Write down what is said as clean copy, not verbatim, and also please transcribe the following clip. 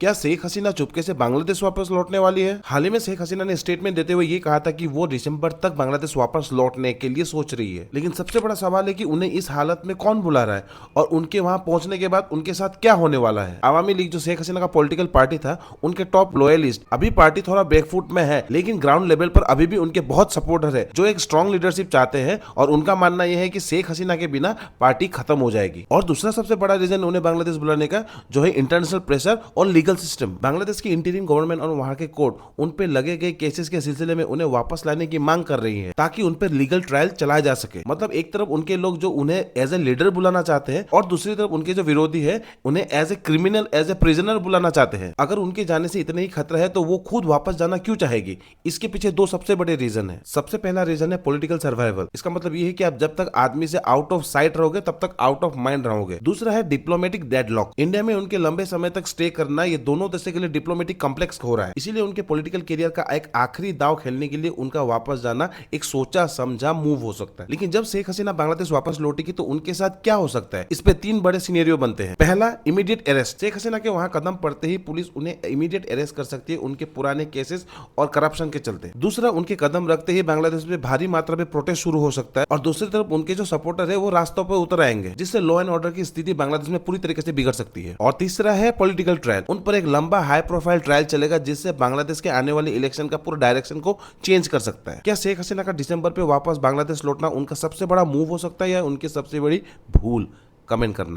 क्या शेख हसीना चुपके से बांग्लादेश वापस लौटने वाली है? हाल ही में शेख हसीना ने स्टेटमेंट देते हुए ये कहा था कि वो दिसंबर तक बांग्लादेश वापस लौटने के लिए सोच रही है। लेकिन सबसे बड़ा सवाल है कि उन्हें इस हालत में कौन बुला रहा है और उनके वहां पहुंचने के बाद उनके साथ क्या होने वाला है। अवामी लीग जो शेख हसीना का पॉलिटिकल पार्टी था, उनके टॉप लॉयलिस्ट अभी पार्टी थोड़ा बैकफुट में है, लेकिन ग्राउंड लेवल पर अभी भी उनके बहुत सपोर्टर है जो एक स्ट्रॉन्ग लीडरशिप चाहते हैं और उनका मानना यह है कि शेख हसीना के बिना पार्टी खत्म हो जाएगी। और दूसरा सबसे बड़ा रीजन उन्हें बांग्लादेश बुलाने का जो है इंटरनेशनल प्रेशर और लीगल सिस्टम। बांग्लादेश की इंटीरियम गवर्नमेंट और वहां के कोर्ट उन पे लगे गए केसेस के सिलसिले में उन्हें वापस लाने की मांग कर रही है ताकि उन पर लीगल ट्रायल चलाया जा सके। मतलब एक तरफ उनके लोग जो उन्हें एज ए लीडर बुलाना चाहते हैं और दूसरी तरफ उनके जो विरोधी है उन्हें as a criminal, as a prisoner बुलाना चाहते हैं। अगर उनके जाने से इतने ही खतरा है तो वो खुद वापस जाना क्यों चाहेगी? इसके पीछे दो सबसे बड़े रीजन है। सबसे पहला रीजन है पॉलिटिकल सर्वाइवल। इसका मतलब ये है कि आप जब तक आदमी से आउट ऑफ साइट रहोगे तब तक आउट ऑफ माइंड रहोगे। दूसरा है डिप्लोमेटिक डेडलॉक। इंडिया में उनके लंबे समय तक स्टे करना ये दोनों देशों के लिए डिप्लोमेटिक कॉम्प्लेक्स हो रहा है। इसीलिए उनके पॉलिटिकल करियर का एक आखिरी दाव खेलने के लिए उनका वापस जाना एक सोचा समझा मूव हो सकता है। लेकिन जब शेख हसीना बांग्लादेश वापस लौटेगी तो उनके साथ क्या हो सकता है? इस पे तीन बड़े सिनेरियो बनते हैं। पहला, इमीडिएट अरेस्ट। शेख हसीना के वहां कदम पड़ते ही पुलिस उन्हें इमीडिएट अरेस्ट कर सकती है उनके पुराने केसेस और करप्शन के चलते। दूसरा, उनके कदम रखते ही बांग्लादेश में भारी मात्रा में प्रोटेस्ट शुरू हो सकता है और दूसरी तरफ उनके जो सपोर्टर है वो रास्तों पर उतर आएंगे, जिससे लॉ एंड ऑर्डर की स्थिति बांग्लादेश में पूरी तरीके से बिगड़ सकती है। और तीसरा है पॉलिटिकल ट्रायल। उन पर एक लंबा हाई प्रोफाइल ट्रायल चलेगा जिससे बांग्लादेश के आने वाले इलेक्शन का पूरा डायरेक्शन को चेंज कर सकता है। क्या शेख हसीना का दिसंबर पे वापस बांग्लादेश लौटना उनका सबसे बड़ा मूव हो सकता है या उनकी सबसे बड़ी भूल? कमेंट करना।